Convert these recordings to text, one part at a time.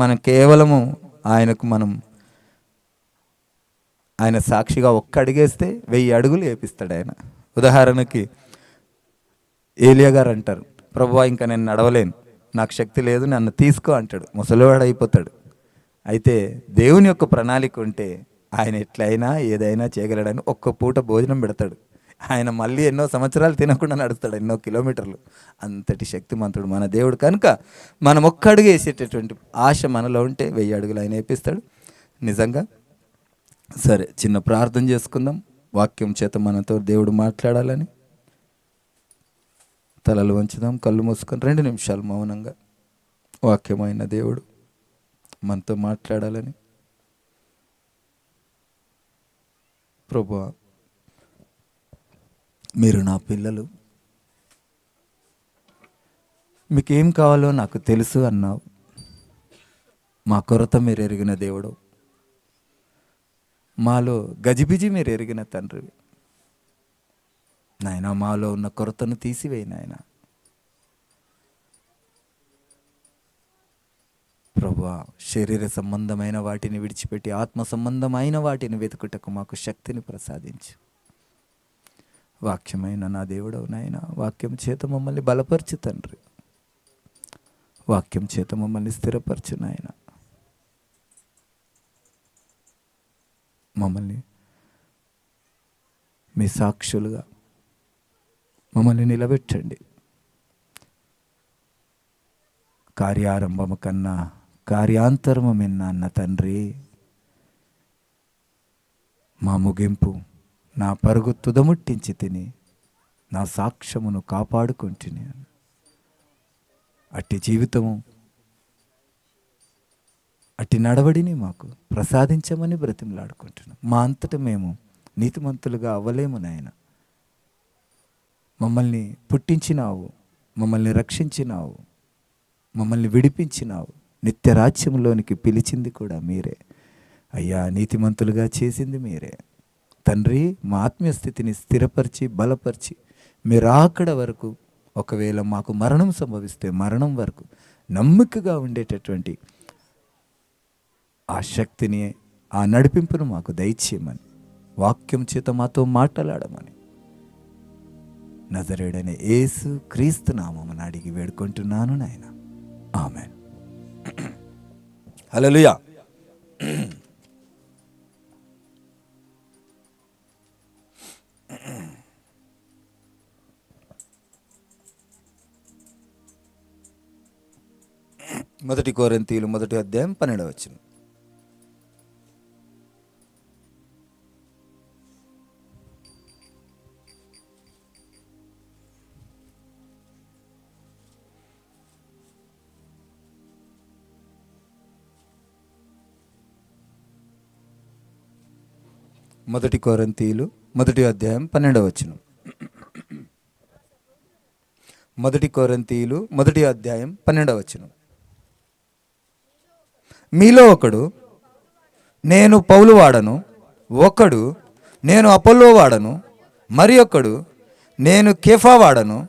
మనం కేవలము ఆయనకు ఆయన సాక్షిగా ఒక్క అడిగేస్తే 1000 అడుగులు వేపిస్తాడు ఆయన. ఉదాహరణకి ఏలియా గారు అంటారు, ప్రభువా ఇంకా నేను నడవలేను, నాకు శక్తి లేదు, నన్ను తీసుకో అంటాడు. ముసలివాడు అయిపోతాడు. అయితే దేవుని యొక్క ప్రణాళిక ఉంటే ఆయన ఎట్లయినా ఏదైనా చేయగలడని ఒక్క పూట భోజనం పెడతాడు. ఆయన మళ్ళీ ఎన్నో సంవత్సరాలు తినకుండా నడుస్తాడు, ఎన్నో కిలోమీటర్లు. అంతటి శక్తిమంతుడు మన దేవుడు. కనుక మనం ఒక్క అడుగు వేసేటటువంటి ఆశ మనలో ఉంటే 1000 అడుగులు ఆయన వేపిస్తాడు నిజంగా. సరే, చిన్న ప్రార్థన చేసుకుందాం. వాక్యం చేత మనతో దేవుడు మాట్లాడాలని తలలు వంచుదాం, కళ్ళు మూసుకొని 2 నిమిషాలు మౌనంగా వాక్యమైన దేవుడు మనతో మాట్లాడాలని. ప్రభువా, మీరు నా పిల్లలు, మీకేం కావాలో నాకు తెలుసు అన్నావు. మా కొరత మీరు ఎరిగిన దేవుడు, మాలో గజిబిజి మీరు ఎరిగిన తండ్రి. నాయన, మాలో ఉన్న కొరతను తీసివేయి నాయన. ప్రభువా, శరీర సంబంధమైన వాటిని విడిచిపెట్టి ఆత్మ సంబంధమైన వాటిని వెతుకుటకు మాకు శక్తిని ప్రసాదించు. వాక్యమైన నా దేవుడవు నాయన, వాక్యం చేత మమ్మల్ని బలపరచు తండ్రి. వాక్యం చేత మమ్మల్ని స్థిరపరచు నాయన. మమ్మల్ని మీ సాక్షులుగా మమ్మల్ని నిలబెట్టండి. కార్యారంభము కన్నా కార్యాంతరము మిన్న అన్న తండ్రి, మా ముగింపు నా పరుగు తుదముట్టించి తిని నా సాక్ష్యమును కాపాడుకుంటుని. అట్టి జీవితము, అట్టి నడవడిని మాకు ప్రసాదించమని బ్రతిమలాడుకుంటున్నాం. మా అంతటా మేము నీతిమంతులుగా అవ్వలేము నాయన. మమ్మల్ని పుట్టించినావు, మమ్మల్ని రక్షించినావు, మమ్మల్ని విడిపించినావు, నిత్య రాజ్యంలోనికి పిలిచింది కూడా మీరే అయ్యా. నీతిమంతులుగా చేసింది మీరే తండ్రి. మా ఆత్మీయ స్థితిని స్థిరపరిచి బలపరిచి మీరు అక్కడ వరకు, ఒకవేళ మాకు మరణం సంభవిస్తే మరణం వరకు నమ్మకగా ఉండేటటువంటి ఆ శక్తిని, ఆ నడిపింపును మాకు దయచేయమని, వాక్యం చేత మాతో మాట్లాడమని నజరేయుడైన యేసు క్రీస్తు నామమున అడిగి వేడుకుంటున్నాను నాయన. ఆమేన్. హల్లెలూయా. మొదటి కొరింథీయులు 1వ అధ్యాయం 12వ వచనం. మొదటి కొరింథీయులు 1వ అధ్యాయం 12వ వచనం. మొదటి కొరింథీయులు 1వ అధ్యాయం 12వ వచనం. మీలో ఒకడు నేను పౌలు వాడను, ఒకడు నేను అపోల్లో వాడను, మరి ఒకడు నేను కేఫా వాడను,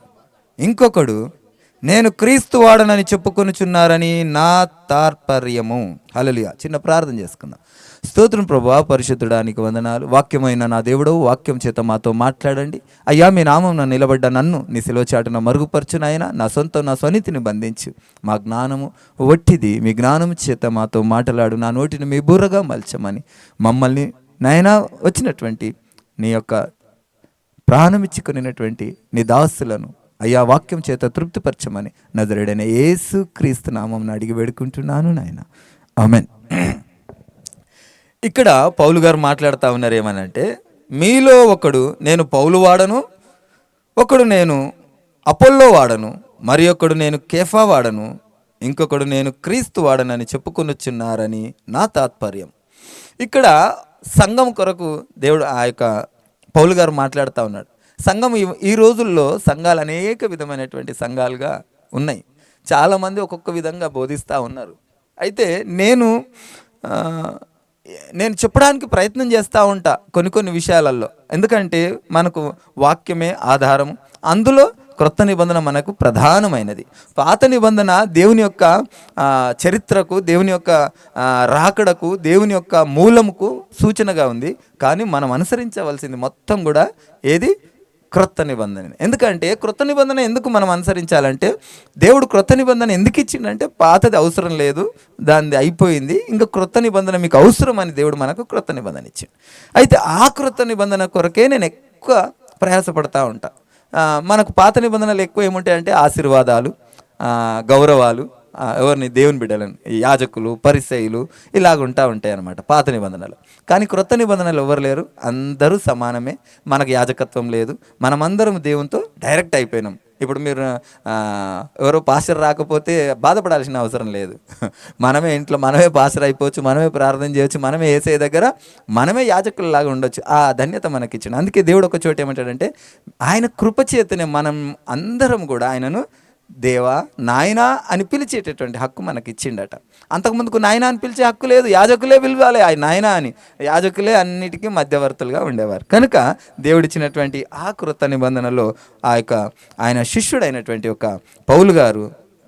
ఇంకొకడు నేను క్రీస్తు వాడనని చెప్పుకొనుచున్నారని నా తాత్పర్యము. హల్లెలూయా. చిన్న ప్రార్థన చేసుకుందాం. స్తోత్రం ప్రభువా, పరిశుద్ధుడానికి వందనాలు. వాక్యమైన నా దేవుడు, వాక్యం చేత మాతో మాట్లాడండి అయ్యా. మీ నామం నిలబడ్డ నన్ను నీ శిలువ చాటున మరుగుపరచు నాయన. నా స్వనీతిని బంధించు. మా జ్ఞానము వట్టిది, మీ జ్ఞానము చేత మాతో మాట్లాడు. నా నోటిని మీ బుర్రగా మలచమని మమ్మల్ని నాయన వచ్చినటువంటి నీ యొక్క ప్రాణమిచ్చుకొనినటువంటి నీ దాసులను అయ్యా వాక్యం చేత తృప్తిపరచమని నజరేయుడైన యేసు క్రీస్తు నామమున అడిగి వేడుకుంటున్నాను నాయన. ఆమేన్. ఇక్కడ పౌలు గారు మాట్లాడుతూ ఉన్నారు ఏమనంటే, మీలో ఒకడు నేను పౌలు వాడను, ఒకడు నేను అపోల్లో వాడను, మరి ఒకడు నేను కేఫా వాడను, ఇంకొకడు నేను క్రీస్తు వాడనని చెప్పుకొనుచున్నారని నా తాత్పర్యం. ఇక్కడ సంఘం కొరకు దేవుడు ఆ యొక్క పౌలు గారు మాట్లాడుతూ ఉన్నాడు. సంఘం ఈ రోజుల్లో సంఘాలు అనేక విధమైనటువంటి సంఘాలుగా ఉన్నాయి. చాలామంది ఒక్కొక్క విధంగా బోధిస్తూ ఉన్నారు. అయితే నేను చెప్పడానికి ప్రయత్నం చేస్తూ ఉంటా కొన్ని విషయాలలో. ఎందుకంటే మనకు వాక్యమే ఆధారం. అందులో క్రొత్త నిబంధన మనకు ప్రధానమైనది. పాత నిబంధన దేవుని యొక్క చరిత్రకు, దేవుని యొక్క రాకడకు, దేవుని యొక్క మూలముకు సూచనగా ఉంది. కానీ మనం అనుసరించవలసింది మొత్తం కూడా ఏది? క్రొత్త నిబంధన. ఎందుకంటే క్రొత్త నిబంధన ఎందుకు మనం అనుసరించాలంటే, దేవుడు క్రొత్త నిబంధన ఎందుకు ఇచ్చిండంటే, పాతది అవసరం లేదు, దానిది అయిపోయింది, ఇంకా క్రొత్త నిబంధన మీకు అవసరం అని దేవుడు మనకు క్రొత్త నిబంధన ఇచ్చింది. అయితే ఆ క్రొత్త నిబంధన కొరకే నేను ఎక్కువ ప్రయాసపడతా ఉంటా. మనకు పాత నిబంధనలు ఎక్కువ ఏముంటాయంటే ఆశీర్వాదాలు, గౌరవాలు, ఎవరిని? దేవుని బిడ్డలను, యాజకులు, పరిసయ్యులు ఇలాగుంటూ ఉంటాయి అన్నమాట పాత నిబంధనలు. కానీ క్రొత్త నిబంధనలు ఎవరు లేరు, అందరూ సమానమే. మనకు యాజకత్వం లేదు, మనమందరం దేవునితో డైరెక్ట్ అయిపోయినాం. ఇప్పుడు మీరు ఎవరో పాస్టర్ రాకపోతే బాధపడాల్సిన అవసరం లేదు. మనమే ఇంట్లో మనమే పాస్టర్ అయిపోవచ్చు, మనమే ప్రార్థన చేయవచ్చు, మనమే యేసయ్య దగ్గర మనమే యాజకులలాగా ఉండొచ్చు. ఆ ధన్యత మనకి ఇచ్చింది. అందుకే దేవుడు ఒక చోట ఏమంటాడంటే, ఆయన కృపచేతనే మనం అందరం కూడా ఆయనను దేవా, నాయనా అని పిలిచేటటువంటి హక్కు మనకి ఇచ్చిండట. అంతకుముందుకు నాయనా అని పిలిచే హక్కు లేదు, యాజకులే పిలవాలి ఆయన నాయనా అని. యాజకులే అన్నిటికీ మధ్యవర్తులుగా ఉండేవారు. కనుక దేవుడిచ్చినటువంటి ఆ క్రొత్త నిబంధనలో ఆయన శిష్యుడైనటువంటి ఒక పౌలు గారు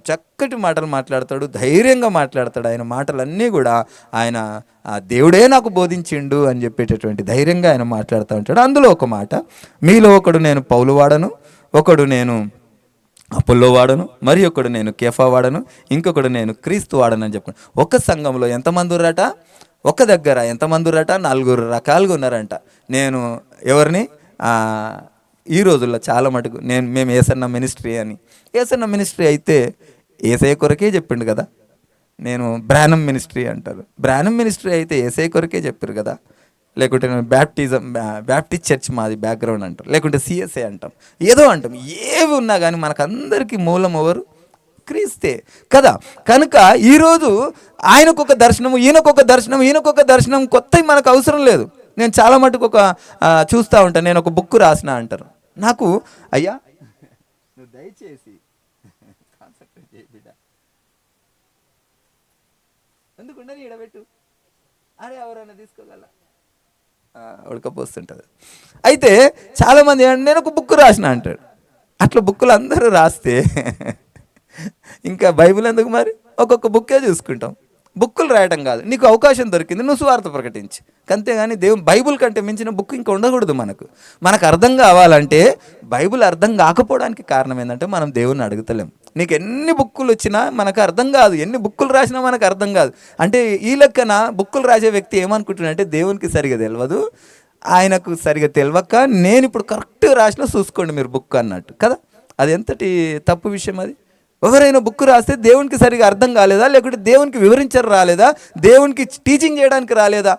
చక్కటి మాటలు మాట్లాడతాడు, ధైర్యంగా మాట్లాడతాడు. ఆయన మాటలన్నీ కూడా ఆయన దేవుడే నాకు బోధించిండు అని చెప్పేటటువంటి ధైర్యంగా ఆయన మాట్లాడుతూ ఉంటాడు. అందులో ఒక మాట, మీలో ఒకడు నేను పౌలు వాడను, ఒకడు నేను అపోల్లో వాడను, మరి ఒకడు నేను కేఫా వాడను, ఇంకొకడు నేను క్రీస్తు వాడను అని చెప్పాను. ఒక సంఘంలో ఎంతమంది ఉన్నారట? ఒక దగ్గర ఎంతమంది ఉన్నారట? 4 రకాలుగా ఉన్నారంట. నేను ఎవరిని? ఈ రోజుల్లో చాలా మటుకు మేము ఏసన్న మినిస్ట్రీ అని. ఏసన్న మినిస్ట్రీ అయితే ఏసయ్య కొరకే చెప్పిండు కదా. నేను బ్రానం మినిస్ట్రీ అంటారు. బ్రానం మినిస్ట్రీ అయితే ఏసయ్య కొరకే చెప్పారు కదా. లేకుంటే బ్యాప్టిస్ట్ చర్చ్ మాది బ్యాక్గ్రౌండ్ అంటాం, లేకుంటే సిఎస్ఏ అంటాం, ఏదో అంటాం. ఏవి ఉన్నా కానీ మనకందరికీ మూలం ఎవరు? క్రీస్తే కదా. కనుక ఈరోజు ఆయనకొక దర్శనము, ఈయనకొక దర్శనం, ఈయనకొక దర్శనం, కొత్తవి మనకు అవసరం లేదు. నేను చాలా మటుకు చూస్తూ ఉంటాను, నేను ఒక బుక్ రాసిన అంటారు నాకు, అయ్యా నువ్వు దయచేసి కాన్సంట్రేట్ చేయి బిడ్డ, ఎందుకుంటే ఈడబెట్టు, అరే ఎవరైనా తీసుకోగల ఉడకపోస్తుంటుంది. అయితే చాలామంది నేను ఒక బుక్ రాసిన అంటాడు. అట్లా బుక్కులు అందరూ రాస్తే ఇంకా బైబిల్ ఎందుకు మరి? ఒక్కొక్క బుక్కే చూసుకుంటాం. బుక్కులు రాయటం కాదు, నీకు అవకాశం దొరికింది, నువ్వు సువార్త ప్రకటించి. అంతేగాని బైబిల్ కంటే మించిన బుక్ ఇంకా ఉండకూడదు. మనకు అర్థం కావాలంటే, బైబిల్ అర్థం కాకపోవడానికి కారణం ఏంటంటే మనం దేవుణ్ణి అడుగుతలేం. నీకు ఎన్ని బుక్కులు వచ్చినా మనకు అర్థం కాదు, ఎన్ని బుక్కులు రాసినా మనకు అర్థం కాదు. అంటే ఈ లెక్కన బుక్కులు రాసే వ్యక్తి ఏమనుకుంటున్నాడంటే, దేవునికి సరిగా తెలియదు, ఆయనకు సరిగా తెలియక నేను ఇప్పుడు కరెక్ట్గా రాసినా చూసుకోండి మీరు బుక్ అన్నట్టు కదా. అది ఎంతటి తప్పు విషయం అది. ఎవరైనా బుక్ రాస్తే దేవునికి సరిగా అర్థం కాలేదా, లేకుంటే దేవునికి వివరించరు రాలేదా, దేవునికి టీచింగ్ చేయడానికి రాలేదా?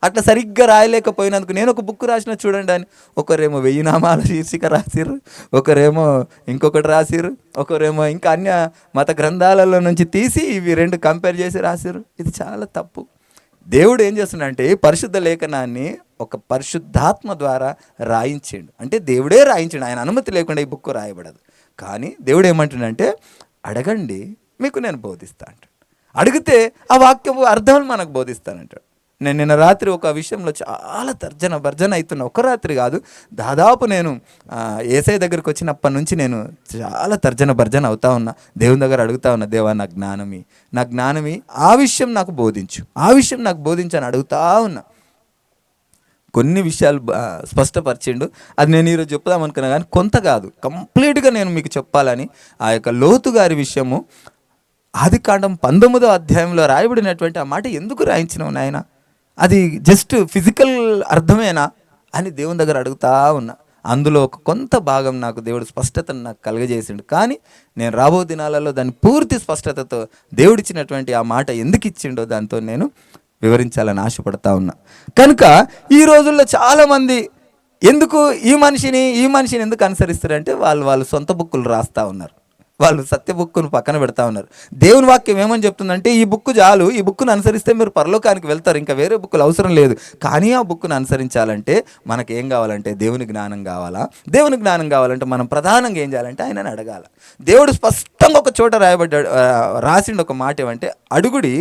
అట్లా సరిగ్గా రాయలేకపోయినందుకు నేను ఒక బుక్ రాసిన చూడండి అని. ఒకరేమో 1000 నామాల శీర్షిక రాసిర్రు, ఒకరేమో ఇంకొకటి రాసిర్రు, ఒకరేమో ఇంకా అన్య మత గ్రంథాలలో నుంచి తీసి ఇవి 2 కంపేర్ చేసి రాసిర్రు. ఇది చాలా తప్పు. దేవుడు ఏం చేస్తున్నాడంటే, పరిశుద్ధ లేఖనాన్ని ఒక పరిశుద్ధాత్మ ద్వారా రాయించాడు. అంటే దేవుడే రాయించాడు, ఆయన అనుమతి లేకుండా ఈ బుక్ రాయబడదు. కానీ దేవుడు ఏమంటున్నాడంటే, అడగండి మీకు నేను బోధిస్తా అంటాడు. అడిగితే ఆ వాక్యము అర్థాలు మనకు బోధిస్తానంటాడు. నేను నిన్న రాత్రి ఒక విషయంలో చాలా భర్జన అవుతున్నా. ఒక రాత్రి కాదు, దాదాపు నేను యేసయ్య దగ్గరికి వచ్చినప్పటి నుంచి నేను చాలా భర్జన అవుతా ఉన్నా. దేవుని దగ్గర అడుగుతా ఉన్నా, దేవా నా జ్ఞానమి, ఆ విషయం నాకు బోధించు, ఆ విషయం నాకు బోధించని అడుగుతా ఉన్నా. కొన్ని విషయాలు స్పష్టపరిచిండు, అది నేను ఈరోజు చెప్దాం అనుకున్నా. కానీ కొంత కాదు, కంప్లీట్గా నేను మీకు చెప్పాలని ఆ యొక్క లోతు గారి విషయము ఆదికాండం 19వ అధ్యాయంలో రాయబడినటువంటి ఆ మాట ఎందుకు రాయించినావు నాయన? అది జస్ట్ ఫిజికల్ అర్థమేనా అని దేవుని దగ్గర అడుగుతా ఉన్నా. అందులో ఒక కొంత భాగం నాకు దేవుడు స్పష్టతను నాకు కలుగజేసిండు. కానీ నేను రాబో దినాలలో దాన్ని పూర్తి స్పష్టతతో దేవుడిచ్చినటువంటి ఆ మాట ఎందుకు ఇచ్చిండో దాంతో నేను వివరించాలని ఆశపడతా ఉన్నా. కనుక ఈ రోజుల్లో చాలామంది ఎందుకు ఈ మనిషిని ఎందుకు అనుసరిస్తారంటే, వాళ్ళు సొంత బుక్కులు రాస్తూ ఉన్నారు, వాళ్ళు సత్య బుక్కును పక్కన పెడతా ఉన్నారు. దేవుని వాక్యం ఏమని చెప్తుందంటే, ఈ బుక్ చాలు, ఈ బుక్ను అనుసరిస్తే మీరు పరలోకానికి వెళ్తారు, ఇంకా వేరే బుక్కులు అవసరం లేదు. కానీ ఆ బుక్ను అనుసరించాలంటే మనకేం కావాలంటే దేవుని జ్ఞానం కావాలా. దేవుని జ్ఞానం కావాలంటే మనం ప్రధానంగా ఏం చేయాలంటే ఆయనని అడగాల. దేవుడు స్పష్టంగా ఒక చోట రాసిండు ఒక మాట ఏమంటే, అడుగుడి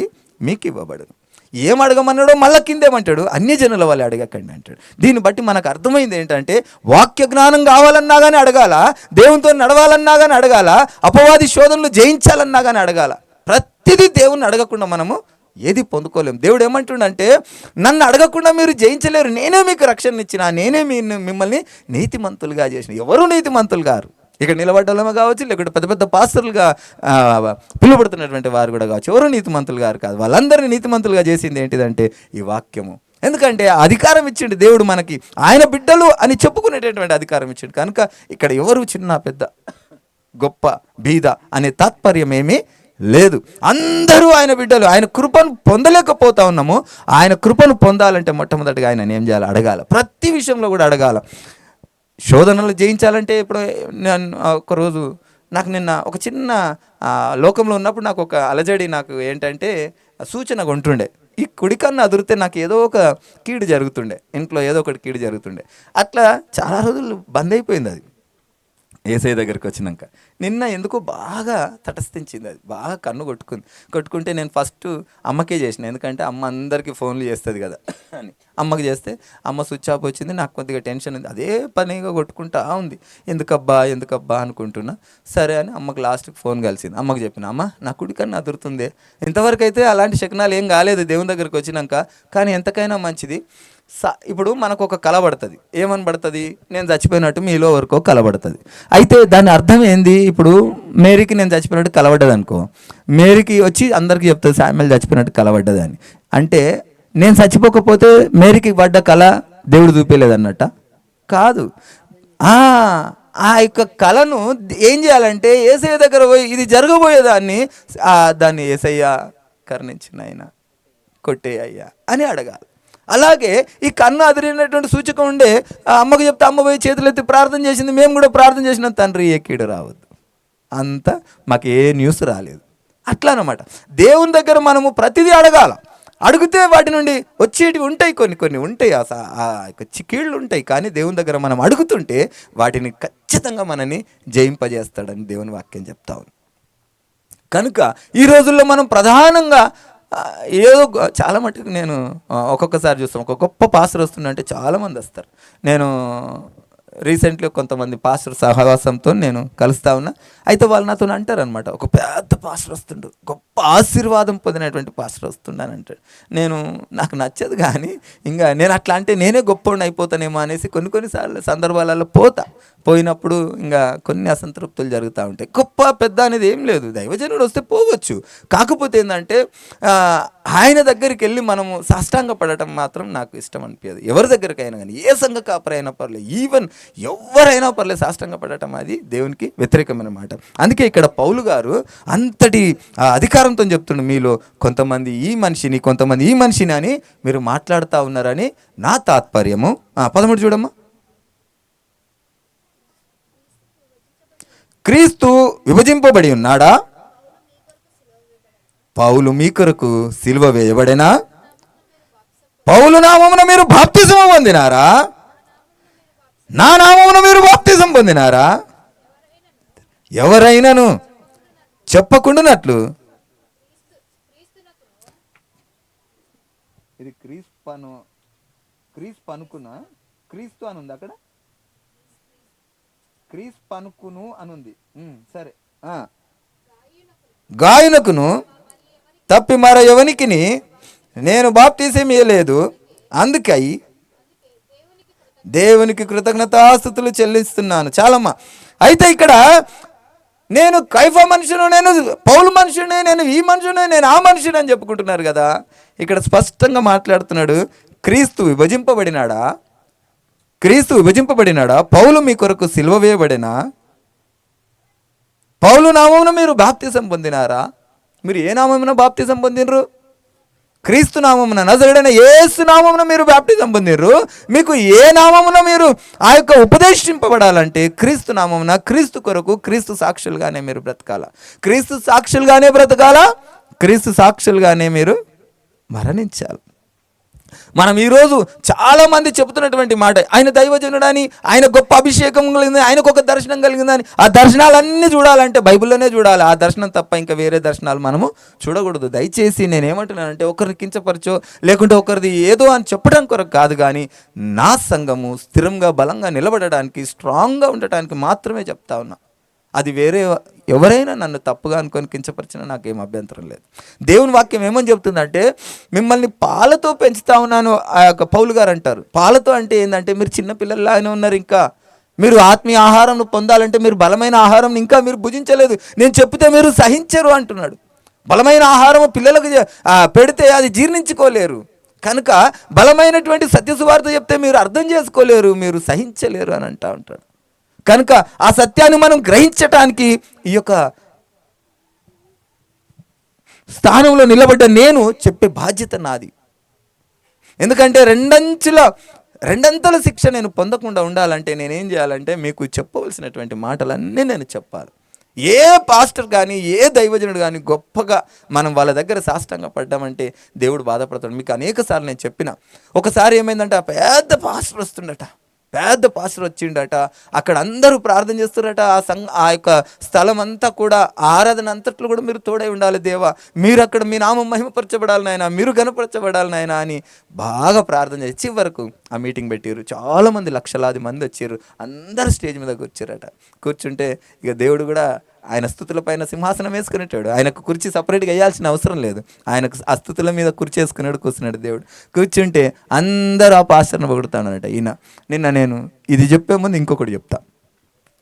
మీకు ఇవ్వబడును, ఏం అడగమన్నాడో మళ్ళీ కిందేమంటాడు, అన్య జనుల వాళ్ళు అడగకండి అంటాడు. దీన్ని బట్టి మనకు అర్థమైంది ఏంటంటే, వాక్య జ్ఞానం కావాలన్నా కానీ అడగాల, దేవునితో నడవాలన్నా కానీ అడగాల, అపవాది శోధనలు జయించాలన్నా కానీ అడగాల. ప్రతిదీ దేవుణ్ణి అడగకుండా మనము ఏది పొందుకోలేము. దేవుడు ఏమంటుండంటే, నన్ను అడగకుండా మీరు జయించలేరు, నేనే మీకు రక్షణ ఇచ్చిన, నేనే మిమ్మల్ని నీతిమంతులుగా చేసిన. ఎవరు నీతిమంతులు గారు? ఇక్కడ నిలబడ్డలమే కావచ్చు, లేకుంటే పెద్ద పెద్ద పాస్టర్లుగా పిలువబడుతున్నటువంటి వారు కూడా కావచ్చు, ఎవరు నీతిమంతులు గారు కాదు. వాళ్ళందరినీ నీతిమంతులుగా చేసింది ఏంటిదంటే ఈ వాక్యము. ఎందుకంటే అధికారం ఇచ్చిండు దేవుడు మనకి, ఆయన బిడ్డలు అని చెప్పుకునేటటువంటి అధికారం ఇచ్చిండు. కనుక ఇక్కడ ఎవరు చిన్న పెద్ద గొప్ప బీద అనే తాత్పర్యం ఏమీ లేదు. అందరూ ఆయన బిడ్డలు. ఆయన కృపను పొందలేకపోతా ఉన్నాము. ఆయన కృపను పొందాలంటే మొట్టమొదటిగా ఆయన ఏం చేయాలి? అడగాల. ప్రతి విషయంలో కూడా అడగాల. శోధనలు జయించాలంటే ఇప్పుడు నేను ఒకరోజు నాకు నిన్న ఒక చిన్న లోకంలో ఉన్నప్పుడు నాకు ఒక అలజడి, నాకు ఏంటంటే సూచనగా ఉంటుండే, ఈ కుడికన్ను అదిరితే నాకు ఏదో ఒక కీడు జరుగుతుండే, ఇంట్లో ఏదో ఒకటి కీడు జరుగుతుండే. అట్లా చాలా రోజులు బంద్ అయిపోయింది. అది ఏసఐ దగ్గరికి వచ్చినాక నిన్న ఎందుకో బాగా తటస్థించింది, అది బాగా కన్ను కొట్టుకుంటే నేను ఫస్ట్ అమ్మకే చేసిన, ఎందుకంటే అమ్మ అందరికీ ఫోన్లు చేస్తుంది కదా అని. అమ్మకి చేస్తే అమ్మ స్విచ్ ఆఫ్ వచ్చింది. నాకు కొద్దిగా టెన్షన్ ఉంది, అదే పనిగా కొట్టుకుంటా ఉంది. ఎందుకబ్బా అనుకుంటున్నా. సరే అని అమ్మకి లాస్ట్కి ఫోన్ కలిసింది. అమ్మకి చెప్పిన, అమ్మ నా కుడికన్నా అదురుతుంది. ఇంతవరకు అయితే అలాంటి శకునాలు ఏం కాలేదు దేవుని దగ్గరికి వచ్చినాక, కానీ ఎంతకైనా మంచిది. ఇప్పుడు మనకు ఒక కల పడుతుంది. ఏమని పడుతుంది? నేను చచ్చిపోయినట్టు మీలో వరకు కలబడుతుంది. అయితే దాని అర్థం ఏంది? ఇప్పుడు మేరీకి నేను చచ్చిపోయినట్టు కలబడ్డది అనుకో, మేరీకి వచ్చి అందరికీ చెప్తుంది శామ్యుల్ చచ్చిపోయినట్టు కలబడ్డది అని. అంటే నేను చచ్చిపోకపోతే మేరీకి పడ్డ కళ దేవుడు చూపించలేదన్నట్ట కాదు. ఆ యొక్క కళను ఏం చేయాలంటే యేసయ్య దగ్గర పోయి ఇది జరగబోయేదాన్ని దాన్ని యేసయ్య కరుణించిన ఆయన కొట్టేయ్యా అని అడగాలి. అలాగే ఈ కన్ను అదిరినటువంటి సూచకం ఉండే అమ్మకు చెప్తే అమ్మ పోయి చేతులు ఎత్తి ప్రార్థన చేసింది. మేము కూడా ప్రార్థన చేసినాం, తండ్రి ఏ కీడు రావద్దు. అంతా మాకు ఏ న్యూస్ రాలేదు. అట్లా అన్నమాట. దేవుని దగ్గర మనము ప్రతిదీ అడగాల. అడిగితే వాటి నుండి వచ్చేటివి ఉంటాయి, కొన్ని ఉంటాయి, కీళ్ళు ఉంటాయి. కానీ దేవుని దగ్గర మనం అడుగుతుంటే వాటిని ఖచ్చితంగా మనని జయింపజేస్తాడని దేవుని వాక్యం చెప్తా ఉంది. కనుక ఈ రోజుల్లో మనం ప్రధానంగా ఏదో చాలా మటుకు నేను ఒక్కొక్కసారి చూస్తాను, ఒక గొప్ప పాస్టర్ వస్తుందంటే చాలామంది వస్తారు. నేను రీసెంట్లీ కొంతమంది పాస్టర్ సహవాసంతో నేను కలుస్తా ఉన్నా. అయితే వాళ్ళు నాతో అంటారు అనమాట, ఒక పెద్ద పాస్టర్ వస్తుండు, గొప్ప ఆశీర్వాదం పొందినటువంటి పాస్టర్ వస్తుండని అంటాడు. నాకు నచ్చదు, కానీ ఇంకా నేను అట్లా అంటే నేనే గొప్పవాడిని అయిపోతానేమో అనేసి కొన్నిసార్లు సందర్భాలలో పోయినప్పుడు ఇంకా కొన్ని అసంతృప్తులు జరుగుతూ ఉంటాయి. గొప్ప పెద్ద అనేది ఏం లేదు, దైవజనుడు వస్తే పోవచ్చు. కాకపోతే ఏంటంటే ఆయన దగ్గరికి వెళ్ళి మనము సాష్టాంగ పడటం మాత్రం నాకు ఇష్టం అనిపించదు. ఎవరి దగ్గరికైనా కానీ, ఏ సంఘ కాపరైనా పర్లేదు, ఈవెన్ ఎవరైనా పర్లేదు, సాష్టాంగ పడటం అది దేవునికి వ్యతిరేకమైన మాట. అందుకే ఇక్కడ పౌలు గారు అంతటి అధికారంతో చెప్తుండే, మీలో కొంతమంది ఈ మనిషిని, కొంతమంది ఈ మనిషిని అని మీరు మాట్లాడుతూ ఉన్నారని నా తాత్పర్యము. 13 చూడమ్మా. క్రీస్తు విభజింపబడి ఉన్నాడా? పౌలు మీ కొరకు సిలువ వేయబడేనా? పౌలు నామమున మీరు బాప్తిజం పొందినారా? నా నామమున మీరు బాప్తిజం పొందినారా? ఎవరైనాను చెప్పకుండానట్లు. ఇది క్రీస్తు అని ఉంది అక్కడ, క్రీస్పనుకును అనుంది. సరే, గాయనకును తప్పి మరో ఎవనికిని నేను బాప్తిసం ఇయ్యలేదు, అందుకై దేవునికి కృతజ్ఞతాస్తుతులు చెల్లిస్తున్నాను. చాలమ్మా. అయితే ఇక్కడ నేను కైఫా మనుషును, నేను పౌలు మనుషుని, నేను ఈ మనుషుని, నేను ఆ మనుషుని అని చెప్పుకుంటున్నారు కదా. ఇక్కడ స్పష్టంగా మాట్లాడుతున్నాడు, క్రీస్తు విభజింపబడినాడా? క్రీస్తు విభజింపబడినాడా? పౌలు మీ కొరకు సిలువ వేయబడినా? పౌలు నామమున మీరు బాప్తిసం పొందినారా? మీరు ఏ నామమున బాప్తిసం పొందినరు? క్రీస్తు నామమున, నజరేయుడైన యేసు నామమున మీరు బాప్తిసం పొందినరు. మీకు ఏ నామమున మీరు ఆ యొక్క ఉపదేశింపబడాలంటే క్రీస్తు నామమున, క్రీస్తు కొరకు, క్రీస్తు సాక్షులుగానే మీరు బ్రతకాలా. క్రీస్తు సాక్షులుగానే బ్రతకాలా, క్రీస్తు సాక్షులుగానే మీరు మరణించాలి. మనం ఈరోజు చాలామంది చెబుతున్నటువంటి మాట, ఆయన దైవజనుడని, ఆయన గొప్ప అభిషేకం కలిగింది, ఆయనకు ఒక దర్శనం కలిగిందని. ఆ దర్శనాలన్నీ చూడాలంటే బైబిల్లోనే చూడాలి. ఆ దర్శనం తప్ప ఇంకా వేరే దర్శనాలు మనము చూడకూడదు. దయచేసి నేనేమంటున్నానంటే ఒకరిని కించపరచో లేకుంటే ఒకరిది ఏదో అని చెప్పడం కొరకు కాదు, కానీ నా సంఘము స్థిరంగా బలంగా నిలబడడానికి, స్ట్రాంగ్గా ఉండటానికి మాత్రమే చెప్తా ఉన్నా. అది వేరే ఎవరైనా నన్ను తప్పుగా అనుకొని కించపరిచినా నాకేం అభ్యంతరం లేదు. దేవుని వాక్యం ఏమని చెప్తుందంటే, మిమ్మల్ని పాలతో పెంచుతా ఉన్నాను. ఆ యొక్క పౌలు గారు అంటారు, పాలతో అంటే ఏంటంటే మీరు చిన్నపిల్లల్లాగానే ఉన్నారు, ఇంకా మీరు ఆత్మీయ ఆహారం పొందాలంటే మీరు బలమైన ఆహారం ఇంకా మీరు భుజించలేదు, నేను చెప్తే మీరు సహించరు అంటున్నాడు. బలమైన ఆహారం పిల్లలకు పెడితే అది జీర్ణించుకోలేరు, కనుక బలమైనటువంటి సత్యసువార్త చెప్తే మీరు అర్థం చేసుకోలేరు, మీరు సహించలేరు అని అంటూ ఉంటాడు. కనుక ఆ సత్యాన్ని మనం గ్రహించటానికి ఈ యొక్క స్థానంలో నిలబడ్డ నేను చెప్పే బాధ్యత నాది. ఎందుకంటే రెండంతల శిక్ష నేను పొందకుండా ఉండాలంటే నేనేం చేయాలంటే మీకు చెప్పవలసినటువంటి మాటలన్నీ నేను చెప్పాలి. ఏ పాస్టర్ కానీ ఏ దైవజనుడు కానీ గొప్పగా మనం వాళ్ళ దగ్గర సాష్టంగా పడ్డామంటే దేవుడు బాధపడతాడు. మీకు అనేక సార్లు నేను చెప్పిన, ఒకసారి ఏమైందంటే ఆ పెద్ద పాస్టర్ వస్తుండట, పెద్ద పాస్టర్ వచ్చిండట. అక్కడ అందరూ ప్రార్థన చేస్తున్నారట. ఆ యొక్క స్థలం అంతా కూడా, ఆరాధన అంతట్లో కూడా మీరు తోడై ఉండాలి దేవా, మీరు అక్కడ మీ నామం మహిమపరచబడాలి నాయన, మీరు కనపరచబడాలి నాయన అని బాగా ప్రార్థన చేసి చివరకు ఆ మీటింగ్ పెట్టారు. చాలామంది, లక్షలాది మంది వచ్చారు. అందరు స్టేజ్ మీదకి వచ్చారట. కూర్చుంటే ఇక దేవుడు కూడా ఆయన స్తుతుల పైన సింహాసనం వేసుకునేటాడు. ఆయనకు కుర్చీ సపరేట్గా వేయాల్సిన అవసరం లేదు. ఆయనకు ఆ స్తుతుల మీద కుర్చీ వేసుకున్నాడు, కూర్చున్నాడు దేవుడు. కూర్చుంటే అందరూ ఆ పాస్టర్ని పొగుడుతానట. నిన్న నేను ఇది చెప్పే ముందు ఇంకొకటి చెప్తా.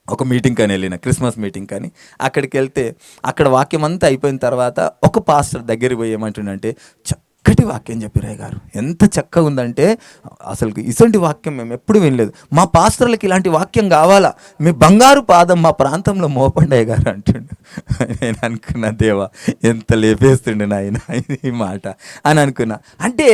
ఒక మీటింగ్ కానీ వెళ్ళిన, క్రిస్మస్ మీటింగ్ కానీ, అక్కడికి వెళ్తే అక్కడ వాక్యం అంతా అయిపోయిన తర్వాత ఒక పాస్టర్ దగ్గరికి పోయి ఏమంటుండంటే, చక్కటి వాక్యం చెప్పిరాయ్ గారు, ఎంత చక్కగా ఉందంటే అసలు ఇటువంటి వాక్యం మేము ఎప్పుడు వినలేదు, మా పాస్టర్లకి ఇలాంటి వాక్యం కావాలా, మీ బంగారు పాదం మా ప్రాంతంలో మోపండయ్య గారు అంటుండు. నేను అనుకున్నా, దేవా ఎంత లేపేస్తుండే నాయన ఈ మాట అని అనుకున్నా. అంటే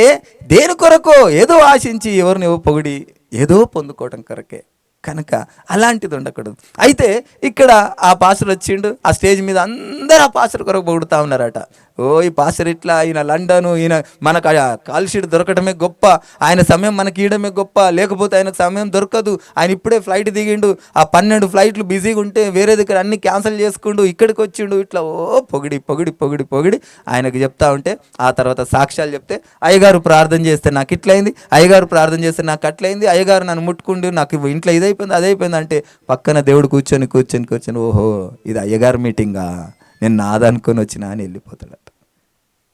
దేని కొరకో ఏదో ఆశించి ఎవరిని పొగిడి ఏదో పొందుకోవటం కొరకే, కనుక అలాంటిది ఉండకూడదు. అయితే ఇక్కడ ఆ పాస్టర్ వచ్చిండు, ఆ స్టేజ్ మీద అందరూ ఆ పాస్టర్ కొరకు పొగుడుతూ ఉన్నారట. ఓ ఈ పాస్టర్ ఇట్లా, ఈయన లండను, ఈయన మనకు కాల్ షీట్ దొరకటమే గొప్ప, ఆయన సమయం మనకి ఇవ్వడమే గొప్ప, లేకపోతే ఆయనకు సమయం దొరకదు, ఆయన ఇప్పుడే ఫ్లైట్ దిగిండు, ఆ 12 ఫ్లైట్లు బిజీగా ఉంటే వేరే దగ్గర అన్ని క్యాన్సిల్ చేసుకుంటూ ఇక్కడికి వచ్చిండు, ఇట్లా ఓ పొగిడి పొగిడి పొగిడి పొగిడి ఆయనకు చెప్తా ఉంటే, ఆ తర్వాత సాక్ష్యాలు చెప్తే, అయ్యగారు ప్రార్థన చేస్తే నాకు ఇట్లయింది, అయ్యగారు ప్రార్థన చేస్తే నాకు అట్లయింది, అయ్యగారు నన్ను ముట్టుకుండు, నాకు ఇంట్లో ఇదైపోయింది అదైపోయింది అంటే, పక్కన దేవుడు కూర్చొని కూర్చొని కూర్చొని, ఓహో ఇది అయ్యగారు మీటింగా, నేను నాదనుకొని వచ్చినా అని వెళ్ళిపోతాడట.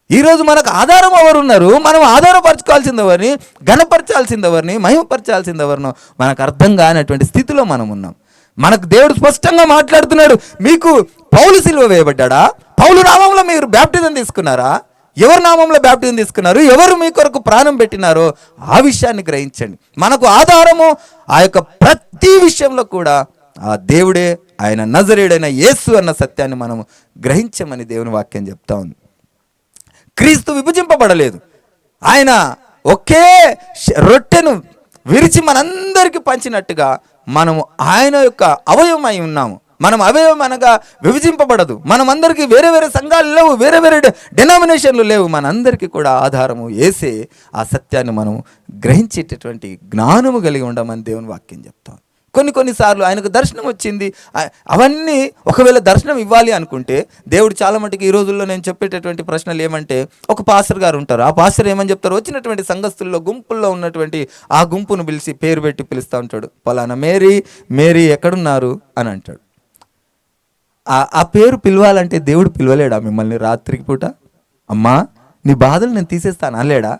ఈరోజు మనకు ఆధారం ఎవరున్నారు? మనం ఆధారపరచుకోవాల్సింది ఎవరిని, ఘనపరచాల్సింది ఎవరిని, మహిమపరచాల్సింది ఎవరినో మనకు అర్థం కానటువంటి స్థితిలో మనం ఉన్నాం. మనకు దేవుడు స్పష్టంగా మాట్లాడుతున్నాడు, మీకు పౌలు సిలువ వేయబడ్డా, పౌలు నామంలో మీరు బ్యాప్టిజం తీసుకున్నారా, ఎవరి నామంలో బ్యాప్టిజం తీసుకున్నారు, ఎవరు మీ కొరకు ప్రాణం పెట్టినారో ఆ విషయాన్ని గ్రహించండి. మనకు ఆధారము ఆ యొక్క ప్రతి విషయంలో కూడా ఆ దేవుడే, ఆయన నజరేయుడైన యేసు అన్న సత్యాన్ని మనము గ్రహించమని దేవుని వాక్యం చెప్తా ఉంది. క్రీస్తు విభజింపబడలేదు, ఆయన ఒకే రొట్టెను విరిచి మనందరికీ పంచినట్టుగా మనము ఆయన యొక్క అవయవమై ఉన్నాము. మనం అవయవం అనగా విభజింపబడదు. మనం అందరికీ వేరే వేరే సంఘాలు లేవు, వేరే వేరే డెనామినేషన్లు లేవు, మనందరికీ కూడా ఆధారము యేసే. ఆ సత్యాన్ని మనం గ్రహించేటటువంటి జ్ఞానము కలిగి ఉండమని దేవుని వాక్యం చెప్తాం. కొన్నిసార్లు ఆయనకు దర్శనం వచ్చింది, అవన్నీ ఒకవేళ దర్శనం ఇవ్వాలి అనుకుంటే దేవుడు చాలా మటుకు ఈ రోజుల్లో నేను చెప్పేటటువంటి ప్రశ్నలు ఏమంటే, ఒక పాస్టర్ గారు ఉంటారు, ఆ పాస్టర్ ఏమని చెప్తారు, వచ్చినటువంటి సంఘస్థుల్లో గుంపుల్లో ఉన్నటువంటి ఆ గుంపును పిలిచి పేరు పెట్టి పిలుస్తూ ఉంటాడు, పలానా మేరీ ఎక్కడున్నారు అని అంటాడు. ఆ పేరు పిలవాలంటే దేవుడు పిలవలేడా మిమ్మల్ని రాత్రికి పూట? అమ్మా నీ బాధలు నేను తీసేస్తాను అనలేడా?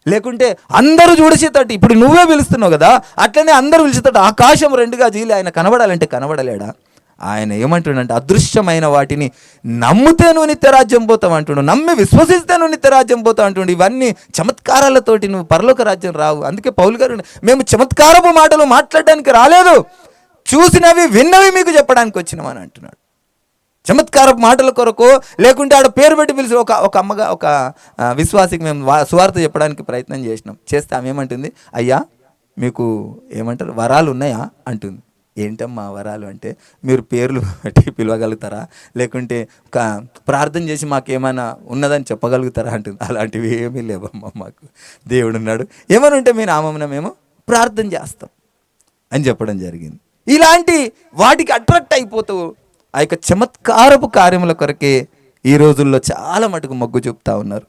లేకుంటే అందరూ చూడచేతట, ఇప్పుడు నువ్వే పిలుస్తున్నావు కదా, అట్లనే అందరూ పిలిచేతట ఆకాశం 2గా చీలి ఆయన కనబడాలంటే కనబడలేడా? ఆయన ఏమంటుండంటే, అదృశ్యమైన వాటిని నమ్మితే నువ్వు నిత్యరాజ్యం పోతావు అంటుండు, నమ్మి విశ్వసిస్తే నువ్వు నిత్యరాజ్యం పోతావు అంటుండు. ఇవన్నీ చమత్కారాలతోటి నువ్వు పరలోక రాజ్యం రావు. అందుకే పౌలు గారు, మేము చమత్కారపు మాటలు మాట్లాడడానికి రాలేదు, చూసినవి విన్నవి మీకు చెప్పడానికి వచ్చినామని అంటున్నాడు. చమత్కారపు మాటల కొరకు, లేకుంటే ఆడ పేరు పెట్టి పిలిచి ఒక అమ్మగా ఒక విశ్వాసికి మేము సువార్త చెప్పడానికి ప్రయత్నం చేసినాం. చేస్తే ఆమె ఏమంటుంది, అయ్యా మీకు ఏమంటారు వరాలు ఉన్నాయా అంటుంది. ఏంటమ్మా వరాలు అంటే, మీరు పేర్లు పెట్టి పిలవగలుగుతారా, లేకుంటే ప్రార్థన చేసి మాకేమైనా ఉన్నదని చెప్పగలుగుతారా అంటుంది. అలాంటివి ఏమీ లేవమ్మా, మాకు దేవుడు ఉన్నాడు, ఏమైనా ఉంటే మీ నామమున మేము ప్రార్థన చేస్తాం అని చెప్పడం జరిగింది. ఇలాంటి వాటికి అట్రాక్ట్ అయిపోతూ ఆ యొక్క చమత్కారపు కార్యముల కొరకే ఈ రోజుల్లో చాలా మటుకు మొగ్గు చూపుతా ఉన్నారు.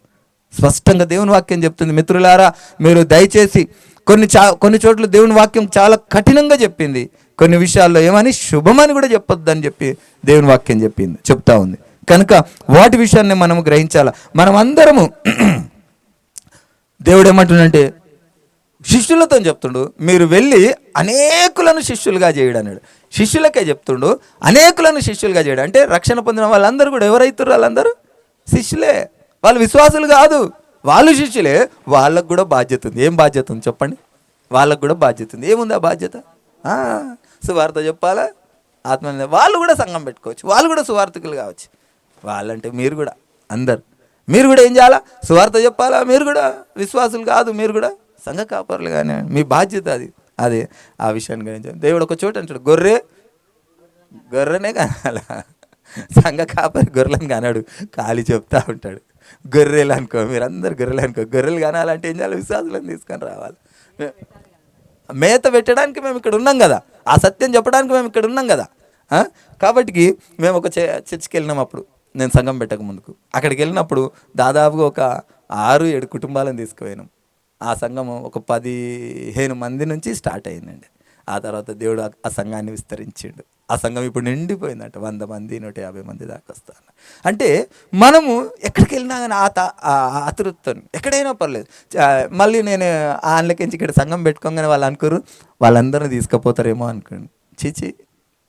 స్పష్టంగా దేవుని వాక్యం చెప్తుంది. మిత్రులారా, మీరు దయచేసి కొన్ని చోట్ల దేవుని వాక్యం చాలా కఠినంగా చెప్పింది. కొన్ని విషయాల్లో ఏమని శుభమని కూడా చెప్పొద్దని చెప్పి దేవుని వాక్యం చెప్తా ఉంది. కనుక వాటి విషయాన్ని మనము గ్రహించాలా. మనం అందరము దేవుడు ఏమంటుండంటే శిష్యులతో చెప్తుండు, మీరు వెళ్ళి అనేకులను శిష్యులుగా చేయడు అన్నాడు. శిష్యులకే చెప్తుండు, అనేకులను శిష్యులుగా చేయడు అంటే రక్షణ పొందిన వాళ్ళందరూ కూడా ఎవరైతున్నారు? వాళ్ళందరూ శిష్యులే. వాళ్ళు విశ్వాసులు కాదు, వాళ్ళు శిష్యులే. వాళ్ళకు కూడా బాధ్యత ఉంది. ఏం బాధ్యత ఉంది చెప్పండి? వాళ్ళకు కూడా బాధ్యత ఉంది. ఏముంది ఆ బాధ్యత? సువార్త చెప్పాలా, ఆత్మ. వాళ్ళు కూడా సంఘం పెట్టుకోవచ్చు, వాళ్ళు కూడా సువార్థకులు కావచ్చు. వాళ్ళంటే మీరు కూడా, మీరు కూడా ఏం చేయాలా? సువార్త చెప్పాలా. మీరు కూడా విశ్వాసులు కాదు, మీరు కూడా సంఘ కాపరులు. కానీ మీ బాధ్యత అదే ఆ విషయాన్ని గ్రహించాలి. దేవుడు ఒక చోట అంటాడు, గొర్రెనే కానాలా. సంఘ కాపరి గొర్రెలను కానాడు, ఖాళీ చెప్తా ఉంటాడు. గొర్రెలు అనుకో, మీరు అందరు గొర్రెలు అనుకో. గొర్రెలు కానాలంటే ఏం చేయాలి? విశ్వాసులను తీసుకొని రావాలి. మేత పెట్టడానికి మేము ఇక్కడ ఉన్నాం కదా, ఆ సత్యం చెప్పడానికి మేము ఇక్కడ ఉన్నాం కదా. కాబట్టి మేము ఒక చర్చికి వెళ్ళినాం. అప్పుడు నేను సంఘం పెట్టక ముందుకు అక్కడికి వెళ్ళినప్పుడు దాదాపుగా ఒక 6-7 కుటుంబాలను తీసుకుపోయినాం. ఆ సంఘము ఒక 15 మంది నుంచి స్టార్ట్ అయిందండి. ఆ తర్వాత దేవుడు ఆ సంఘాన్ని విస్తరించిండు. ఆ సంఘం ఇప్పుడు నిండిపోయిందంట. 100 మంది 150 మంది దాకా వస్తాను. అంటే మనము ఎక్కడికి వెళ్ళినా కానీ ఆతృతతో ఎక్కడైనా పర్లేదు. మళ్ళీ నేను ఆన్లకించి ఇక్కడ సంఘం పెట్టుకోగానే వాళ్ళు అనుకోరు వాళ్ళందరినీ తీసుకుపోతారేమో అనుకోండి. చీచి,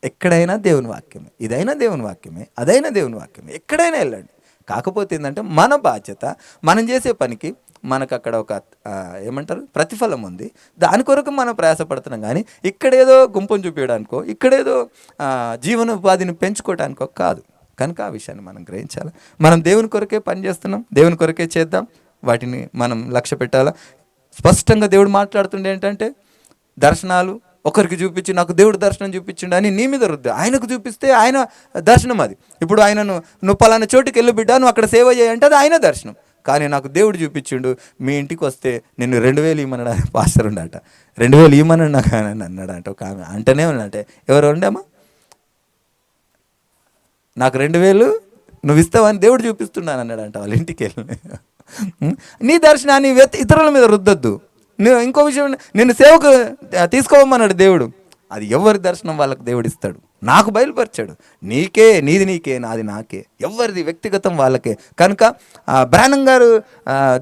ఎక్కడైనా దేవుని వాక్యమే, ఇదైనా దేవుని వాక్యమే, అదైనా దేవుని వాక్యమే. ఎక్కడైనా వెళ్ళండి. కాకపోతే ఏంటంటే మన బాధ్యత, మనం చేసే పనికి మనకు అక్కడ ఒక ఏమంటారు ప్రతిఫలం ఉంది. దాని కొరకు మనం ప్రయాసపడుతున్నాం. కానీ ఇక్కడేదో గుంపును చూపించడానికో, ఇక్కడేదో జీవనోపాధిని పెంచుకోవడానికో కాదు. కనుక ఆ విషయాన్ని మనం గ్రహించాలి. మనం దేవుని కొరకే పని చేస్తున్నాం, దేవుని కొరకే చేద్దాం. వాటిని మనం లక్ష్య పెట్టాలా. స్పష్టంగా దేవుడు మాట్లాడుతుండే ఏంటంటే, దర్శనాలు ఒకరికి చూపించి నాకు దేవుడు దర్శనం చూపించిండు అని నీ మీద రుద్దు. ఆయనకు చూపిస్తే ఆయన దర్శనం అది. ఇప్పుడు ఆయనను నువ్వు పలానా చోటుకి వెళ్ళి బిడ్డ, నువ్వు అక్కడ సేవ చేయంటే అది ఆయన దర్శనం. కానీ నాకు దేవుడు చూపించిండు, మీ ఇంటికి వస్తే నిన్ను 2000 ఇవ్వమన్నాడు. పాస్టర్ ఉండట 2000 ఇవ్వమన్నాడు నాకు అని అన్నాడంట. ఒక ఆమె అంటేనే ఉన్నట్టే, ఎవరు ఉండేమా, నాకు 2000 నువ్వు ఇస్తావని దేవుడు చూపిస్తున్నాను అన్నాడంట వాళ్ళ ఇంటికి వెళ్ళి. నీ దర్శనాన్ని ఇతరుల మీద రుద్దొద్దు. ఇంకో విషయం, నిన్ను సేవకు తీసుకోమన్నాడు దేవుడు. అది ఎవరి దర్శనం వాళ్ళకి దేవుడు ఇస్తాడు. నాకు బయలుపరిచాడు. నీది నీకే, నాది నాకే, ఎవరిది వ్యక్తిగతం వాళ్ళకే. కనుక బ్రానం గారు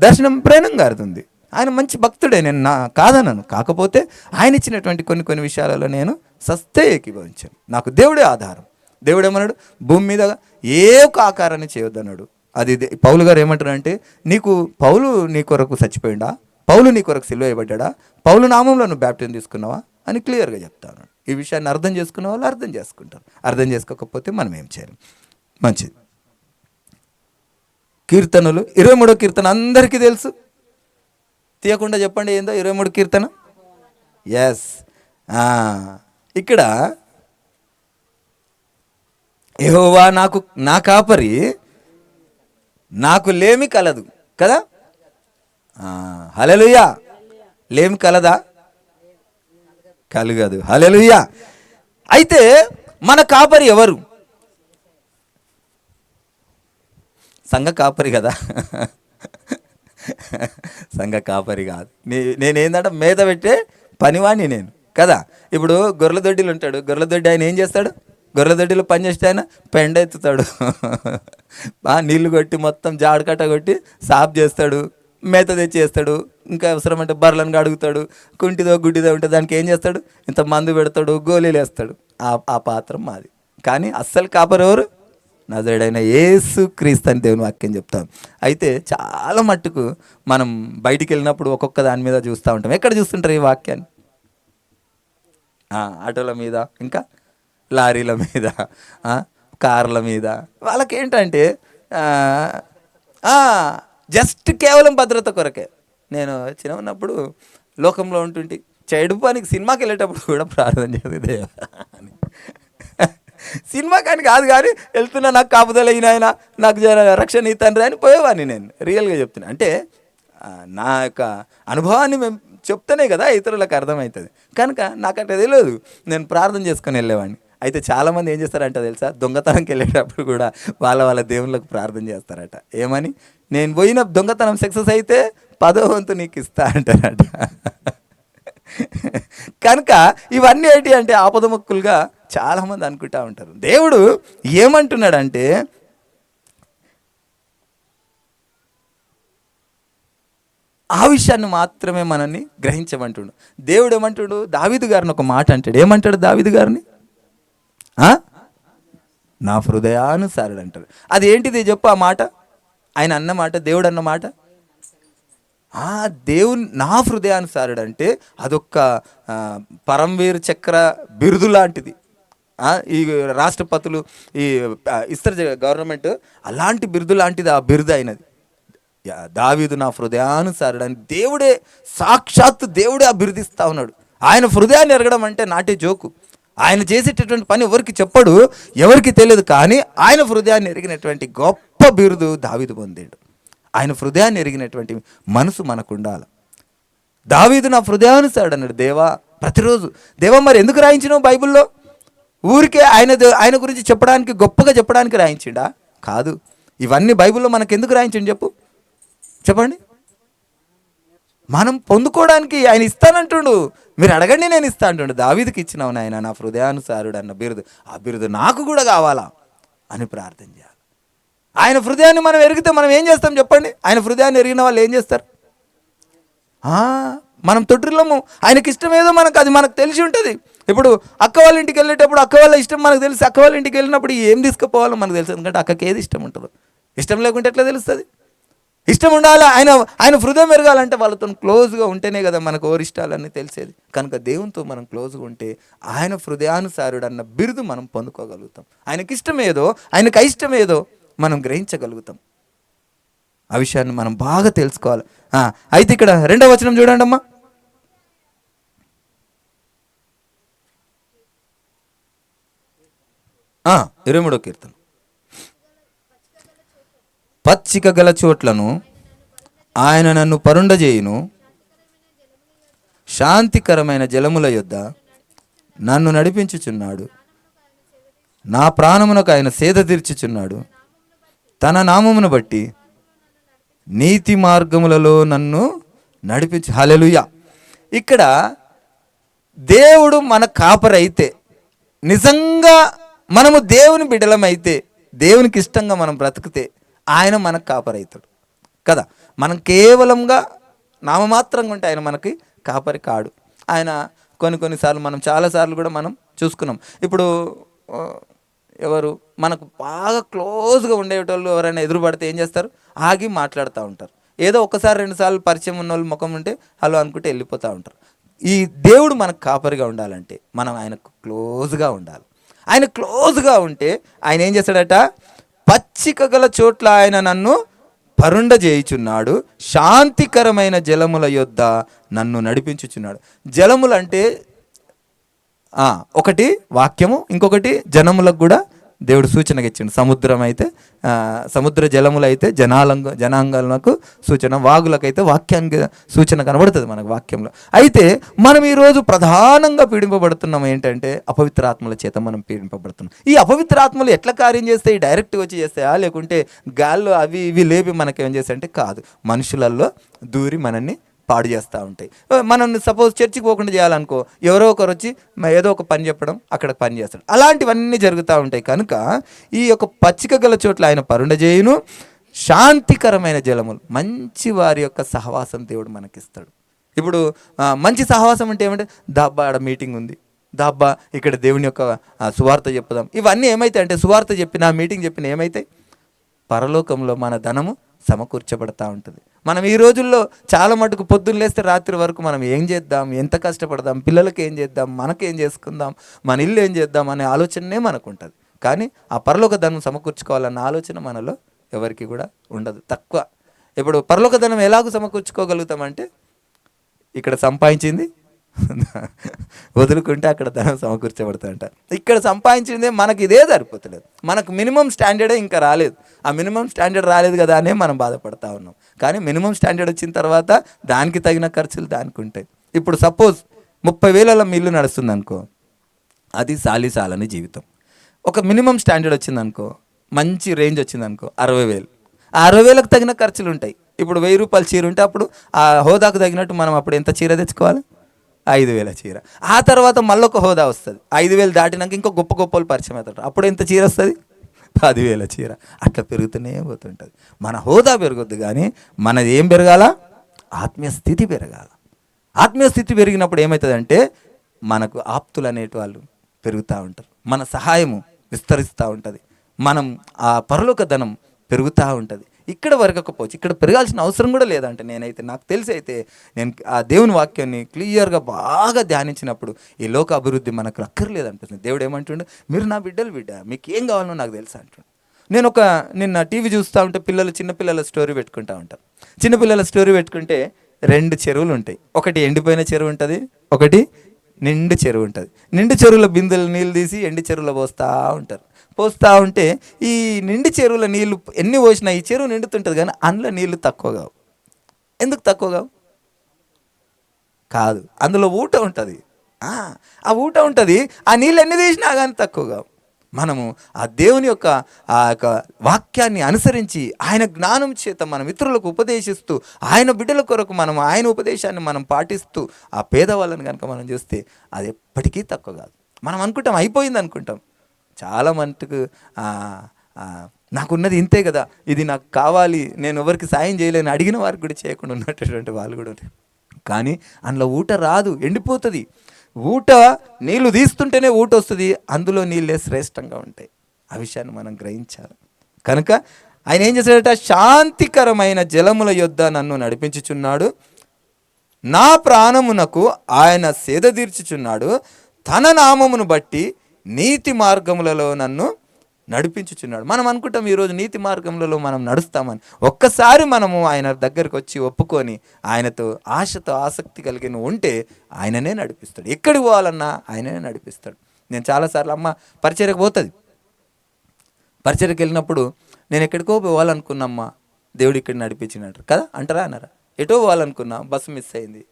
దర్శనం బ్రానం గారిది ఉంది. ఆయన మంచి భక్తుడే, నేను కాదనను. కాకపోతే ఆయన ఇచ్చినటువంటి కొన్ని విషయాలలో నేను సస్తే ఏకీభవించాను. నాకు దేవుడే ఆధారం. దేవుడు ఏమన్నాడు? భూమి మీద ఏ ఒక ఆకారాన్ని చేయొద్దన్నాడు. అది పౌలు గారు ఏమంటారంటే, పౌలు నీ కొరకు చచ్చిపోయిందా, పౌలు నీ కొరకు సిలువ వేయబడ్డా, పౌలు నామంలో నువ్వు బ్యాప్టిజం తీసుకున్నావా అని క్లియర్గా చెప్తాను. ఈ విషయాన్ని అర్థం చేసుకున్న వాళ్ళు అర్థం చేసుకుంటారు. అర్థం చేసుకోకపోతే మనం ఏం చేయాలి? మంచిది. కీర్తనలు 23వ కీర్తన అందరికీ తెలుసు. తీయకుండా చెప్పండి ఏందో 23 కీర్తన. ఎస్, ఇక్కడ యెహోవా నా కాపరి, నాకు లేమి కలదు కదా. హల్లెలూయా. లేమి కలదా? కలగదు. హల్లెలూయా. అయితే మన కాపరి ఎవరు? సంఘ కాపరి కదా. సంఘ కాపరి కాదు. నేనేందంటే మేత పెట్టే పనివాణ్ణి నేను కదా. ఇప్పుడు గొర్రెల దొడ్డిలు ఉంటాడు. గొర్రెల దొడ్డి ఆయన ఏం చేస్తాడు? గొర్రెల దొడ్డిలో పని చేస్తే ఆయన పెండ ఎత్తుతాడు, నీళ్లు కొట్టి మొత్తం జాడకట్ట కొట్టి సాఫ్ చేస్తాడు, మేత తెచ్చేస్తాడు. ఇంకా అవసరం అంటే బర్రెలను అడుగుతాడు. కుంటిదో గుడ్డిదో ఉంటే దానికి ఏం చేస్తాడు? ఇంత మందు పెడతాడు, గోళీలు వేస్తాడు. ఆ పాత్ర మాది. కానీ అస్సలు కాపరి ఎవరు? నజరేయుడైన యేసు క్రీస్తు అని దేవుని వాక్యం చెప్తాం. అయితే చాలా మట్టుకు మనం బయటికి వెళ్ళినప్పుడు ఒక్కొక్క దాని మీద చూస్తూ ఉంటాం. ఎక్కడ చూస్తుంటారు ఈ వాక్యాన్ని? ఆటోల మీద, ఇంకా లారీల మీద, కార్ల మీద. వాళ్ళకి ఏంటంటే జస్ట్ కేవలం భద్రత కొరకే. నేను చిన్న ఉన్నప్పుడు లోకంలో ఉంటుంటే చెడు పనికి సినిమాకి వెళ్ళేటప్పుడు కూడా ప్రార్థన చేసేది దేవా అని. సినిమా కానీ కాదు, కానీ వెళ్తున్నా నాకు కాపుదల అయిన ఆయన, నాకు రక్షణ ఈ తండ్రి అని పోయేవాడిని. నేను రియల్గా చెప్తున్నా. అంటే నా యొక్క అనుభవాన్ని మేము చెప్తేనే కదా ఇతరులకు అర్థమవుతుంది. కనుక నాకు అట్లా తెలియదు, నేను ప్రార్థన చేసుకొని వెళ్ళేవాడిని. అయితే చాలామంది ఏం చేస్తారంట తెలుసా, దొంగతనంకి వెళ్ళేటప్పుడు కూడా వాళ్ళ దేవుళ్ళకు ప్రార్థన చేస్తారట. ఏమని, నేను పోయిన దొంగతనం సక్సెస్ అయితే 10వ వంతు నీకు ఇస్తా అంటారట. కనుక ఇవన్నీ ఏంటి అంటే ఆపదముక్కులుగా చాలామంది అనుకుంటా ఉంటారు. దేవుడు ఏమంటున్నాడంటే, ఆ విషయాన్ని మాత్రమే మనల్ని గ్రహించమంటుడు. దేవుడు ఏమంటాడు, దావీదు గారిని ఒక మాట అంటాడు. ఏమంటాడు దావీదు గారిని? నా హృదయానుసారుడు అంటాడు. అది ఏంటిది చెప్పు ఆ మాట. ఆయన అన్న మాట, దేవుడు అన్న మాట. దేవుని నా హృదయానుసారుడు అంటే అదొక్క పరమవీర చక్ర బిరుదు లాంటిది. ఈ రాష్ట్రపతులు ఈ ఇస్తారు గవర్నమెంట్, అలాంటి బిరుదు లాంటిది ఆ బిరుదు అయినది. దావీదు నా హృదయానుసారుడు అని దేవుడే, సాక్షాత్తు దేవుడే ఆ బిరుదిస్తా ఉన్నాడు. ఆయన హృదయాన్ని ఎరగడం అంటే నాటే జోకు. ఆయన చేసేటటువంటి పని ఎవరికి చెప్పడు, ఎవరికి తెలియదు. కానీ ఆయన హృదయాన్ని ఎరిగినటువంటి గొప్ప బిరుదు దావీదు పొందాడు. ఆయన హృదయాన్ని ఎరిగినటువంటి మనసు మనకు ఉండాలి. దావీదు నా హృదయానుసారుడు అన్నాడు. దేవా ప్రతిరోజు, దేవా మరి ఎందుకు రాయించినావు బైబిల్లో? ఊరికే ఆయన గురించి చెప్పడానికి, గొప్పగా చెప్పడానికి రాయించిండా? కాదు. ఇవన్నీ బైబిల్లో మనకు ఎందుకు రాయించండి చెప్పండి. మనం పొందుకోవడానికి ఆయన ఇస్తానంటుండు. మీరు అడగండి నేను ఇస్తా అంటుండు. దావీదుకి ఇచ్చినావు నాయన నా హృదయానుసారుడు అన్న బిరుదు, ఆ బిరుదు నాకు కూడా కావాలా అని ప్రార్థన చేయాలి. ఆయన హృదయాన్ని మనం ఎరిగితే మనం ఏం చేస్తాం చెప్పండి? ఆయన హృదయాన్ని ఎరిగిన వాళ్ళు ఏం చేస్తారు? మనం తొట్టిల్లము. ఆయనకి ఇష్టం ఏదో అది మనకు తెలిసి ఉంటుంది. ఇప్పుడు అక్క వాళ్ళ ఇంటికి వెళ్ళేటప్పుడు అక్క వాళ్ళ ఇష్టం మనకు తెలిసి, అక్క వాళ్ళ ఇంటికి వెళ్ళినప్పుడు ఏం తీసుకుపోవాలో మనకు తెలుసు. ఎందుకంటే అక్కకి ఏది ఇష్టం ఉంటుందో. ఇష్టం లేకుంటే ఎట్లా తెలుస్తుంది? ఇష్టం ఉండాలి. ఆయన హృదయం ఎరగాలంటే వాళ్ళతో క్లోజ్గా ఉంటేనే కదా మనకు ఎవరి ఇష్టాలన్నీ తెలిసేది. కనుక దేవునితో మనం క్లోజ్గా ఉంటే ఆయన హృదయానుసారుడు అన్న బిరుదు మనం పొందుకోగలుగుతాం. ఆయనకి ఇష్టం ఏదో, ఆయనకు అయిష్టం ఏదో మనం గ్రహించగలుగుతాం. ఆ విషయాన్ని మనం బాగా తెలుసుకోవాలి. అయితే ఇక్కడ 2వ వచనం చూడండి అమ్మా. ఆ 23వ కీర్తన. పచ్చిక గల చోట్లను ఆయన నన్ను పరుండజేయును, శాంతికరమైన జలముల యొద్ద నన్ను నడిపించుచున్నాడు. నా ప్రాణమునకు ఆయన సేద తీర్చుచున్నాడు. తన నామమును బట్టి నీతి మార్గములలో నన్ను నడిపించు. హల్లెలూయా. ఇక్కడ దేవుడు మన కాపరైతే, నిజంగా మనము దేవుని బిడ్డలమైతే, దేవునికి ఇష్టంగా మనం బ్రతికితే ఆయన మనకు కాపరైతాడు కదా. మనం కేవలంగా నామమాత్రంగా ఉంటే ఆయన మనకి కాపరి కాడు. ఆయన కొన్నిసార్లు మనం చాలాసార్లు కూడా మనం చూసుకున్నాం. ఇప్పుడు ఎవరు మనకు బాగా క్లోజ్గా ఉండేటోళ్ళు ఎవరైనా ఎదురుపడితే ఏం చేస్తారు? ఆగి మాట్లాడుతూ ఉంటారు. ఏదో ఒకసారి 2 సార్లు పరిచయం ఉన్న వాళ్ళు ముఖం ఉంటే హలో అనుకుంటే వెళ్ళిపోతూ ఉంటారు. ఈ దేవుడు మనకు కాపరిగా ఉండాలంటే మనం ఆయనకు క్లోజ్గా ఉండాలి. ఆయన క్లోజ్గా ఉంటే ఆయన ఏం చేస్తాడట? పచ్చిక గల చోట్ల ఆయన నన్ను పరుండ చేయుచున్నాడు, శాంతికరమైన జలముల యొద్ద నన్ను నడిపించుచున్నాడు. జలములు అంటే ఒకటి వాక్యము, ఇంకొకటి జనములకు కూడా దేవుడు సూచనగా ఇచ్చిండు. సముద్రం అయితే సముద్ర జలములు అయితే జనాంగాలకు సూచన, వాగులకైతే వాక్యానికి సూచన కనబడుతుంది మనకు వాక్యంలో. అయితే మనం ఈరోజు ప్రధానంగా పీడింపబడుతున్నాం ఏంటంటే అపవిత్రాత్మల చేత మనం పీడింపబడుతున్నాం. ఈ అపవిత్రాత్మలు ఎట్లా కార్యం చేస్తాయి? డైరెక్ట్గా వచ్చి చేస్తాయా, లేకుంటే గాల్లో అవి ఇవి లేపి మనకేం చేస్తాయంటే? కాదు, మనుషులలో దూరి మనల్ని పాడు చేస్తూ ఉంటాయి. మనం సపోజ్ చర్చికి పోకుండా చేయాలనుకో, ఎవరో ఒకరు వచ్చి ఏదో ఒక పని చెప్పడం, అక్కడ పని చేస్తాడు. అలాంటివన్నీ జరుగుతూ ఉంటాయి. కనుక ఈ యొక్క పచ్చిక గల చోట్ల ఆయన పరుండజేయును, శాంతికరమైన జలములు, మంచి వారి యొక్క సహవాసం దేవుడు మనకిస్తాడు. ఇప్పుడు మంచి సహవాసం అంటే ఏమంటే, దాబ్బా ఆడ మీటింగ్ ఉంది, దాబ్బా ఇక్కడ దేవుని యొక్క సువార్త చెప్పుదాం. ఇవన్నీ ఏమైతాయి అంటే, సువార్త చెప్పిన మీటింగ్ చెప్పిన ఏమైతాయి? పరలోకంలో మన ధనము సమకూర్చబడతా ఉంటుంది. మనం ఈ రోజుల్లో చాలా మటుకు పొద్దున్న లేస్తే రాత్రి వరకు మనం ఏం చేద్దాం, ఎంత కష్టపడదాం, పిల్లలకి ఏం చేద్దాం, మనకేం చేసుకుందాం, మన ఇల్లు ఏం చేద్దాం అనే ఆలోచనే మనకు ఉంటుంది. కానీ ఆ పరలోక ధనం సమకూర్చుకోవాలన్న ఆలోచన మనలో ఎవరికి కూడా ఉండదు, తక్కువ. ఇప్పుడు పరలోక ధనం ఎలాగూ సమకూర్చుకోగలుగుతామంటే, ఇక్కడ సంపాదించింది వదులుకుంటే అక్కడ ధనం సమకూర్చబడుతుందంట. ఇక్కడ సంపాదించిందే మనకి ఇదే సరిపోతలేదు. మనకు మినిమం స్టాండర్డే ఇంకా రాలేదు. ఆ మినిమం స్టాండర్డ్ రాలేదు కదా అనే మనం బాధపడతా ఉన్నాం. కానీ మినిమం స్టాండర్డ్ వచ్చిన తర్వాత దానికి తగిన ఖర్చులు దానికి ఉంటాయి. ఇప్పుడు సపోజ్ 30,000 మీ ఇల్లు నడుస్తుంది అనుకో, అది సాలిసాలని జీవితం. ఒక మినిమం స్టాండర్డ్ వచ్చిందనుకో, మంచి రేంజ్ వచ్చిందనుకో 60,000. ఆ 60,000కు తగిన ఖర్చులు ఉంటాయి. ఇప్పుడు 1,000 రూపాయల చీర ఉంటే అప్పుడు ఆ హోదాకు తగినట్టు మనం అప్పుడు ఎంత చీర తెచ్చుకోవాలి? 5,000 చీర. ఆ తర్వాత మళ్ళొక హోదా వస్తుంది. 5,000 దాటినాక ఇంకో గొప్ప గొప్పలు పరిచయం అవుతారు. అప్పుడు ఎంత చీర వస్తుంది? 10,000 చీర. అట్లా పెరుగుతూనే పోతుంటుంది. మన హోదా పెరగొద్దు కానీ మనది ఏం పెరగాల? ఆత్మీయ స్థితి పెరగాల. ఆత్మీయ స్థితి పెరిగినప్పుడు ఏమవుతుందంటే మనకు ఆప్తులు అనేటి వాళ్ళు పెరుగుతూ ఉంటారు. మన సహాయము విస్తరిస్తూ ఉంటుంది. మనం ఆ పరలోక ధనం పెరుగుతూ ఉంటుంది. ఇక్కడ వరకపోవచ్చు, ఇక్కడ పెరగాల్సిన అవసరం కూడా లేదంటే నేనైతే నాకు తెలిసి అయితే నేను ఆ దేవుని వాక్యాన్ని క్లియర్గా బాగా ధ్యానించినప్పుడు ఈ లోక అభివృద్ధి మనకు అక్కర్లేదనిపిస్తుంది. దేవుడు ఏమంటుండే, మీరు నా బిడ్డలు బిడ్డ, మీకు ఏం కావాలో నాకు తెలుసు అంటుండే. నేను నిన్న టీవీ చూస్తూ ఉంటే చిన్నపిల్లల స్టోరీ పెట్టుకుంటూ ఉంటాను. చిన్నపిల్లల స్టోరీ పెట్టుకుంటే 2 చెరువులు ఉంటాయి. ఒకటి ఎండిపోయిన చెరువు ఉంటుంది, ఒకటి నిండు చెరువు ఉంటుంది. నిండు చెరువుల బిందెలు నీళ్ళు తీసి ఎండి చెరువులో పోస్తూ ఉంటే ఈ నిండు చెరువుల నీళ్ళు ఎన్ని పోసినా ఈ చెరువు నిండుతుంటుంది కానీ అందులో నీళ్ళు తక్కువ కావు. ఎందుకు తక్కువ కావు? కాదు, అందులో ఊట ఉంటుంది. ఆ ఊట ఉంటుంది, ఆ నీళ్ళు ఎన్ని తీసినా కానీ తక్కువ కావు. మనము ఆ దేవుని యొక్క వాక్యాన్ని అనుసరించి ఆయన జ్ఞానం చేత మనం ఇతరులకు ఉపదేశిస్తూ ఆయన బిడ్డల కొరకు మనం ఆయన ఉపదేశాన్ని మనం పాటిస్తూ ఆ పేదవాళ్ళని కనుక మనం చూస్తే అది ఎప్పటికీ తక్కువ కాదు. మనం అనుకుంటాం అయిపోయింది అనుకుంటాం. చాలా మటుకు నాకున్నది ఇంతే కదా, ఇది నాకు కావాలి, నేను ఎవరికి సాయం చేయలేని అడిగిన వారికి కూడా చేయకుండా ఉన్నటువంటి వాళ్ళు కూడా ఉంటారు. కానీ అందులో ఊట రాదు, ఎండిపోతుంది. ఊట నీళ్లు తీస్తుంటేనే ఊట వస్తుంది, అందులో నీళ్ళే శ్రేష్టంగా ఉంటాయి. ఆ విషయాన్ని మనం గ్రహించాలి. కనుక ఆయన ఏం చేశాడట, శాంతికరమైన జలముల యొద్ద నన్ను నడిపించుచున్నాడు, నా ప్రాణమునకు ఆయన సేద తీర్చుచున్నాడు, తన నామమును బట్టి నీతి మార్గములలో నన్ను నడిపించుచున్నాడు. మనం అనుకుంటాం ఈరోజు నీతి మార్గములలో మనం నడుస్తామని. ఒక్కసారి మనము ఆయన దగ్గరికి వచ్చి ఒప్పుకొని ఆయనతో ఆశతో ఆసక్తి కలిగి ఉంటే ఆయననే నడిపిస్తాడు. ఎక్కడికి పోవాలన్నా ఆయననే నడిపిస్తాడు. నేను చాలాసార్లు అమ్మ పరిచర్యకు పోతుంది, పరిచర్యకు వెళ్ళినప్పుడు నేను ఎక్కడికో పోవాలనుకున్నమ్మా, దేవుడు ఇక్కడ నడిపించినట్టు కదా అంటారా అన్నారా? ఎటో పోవాలనుకున్నా, బస్సు మిస్ అయింది,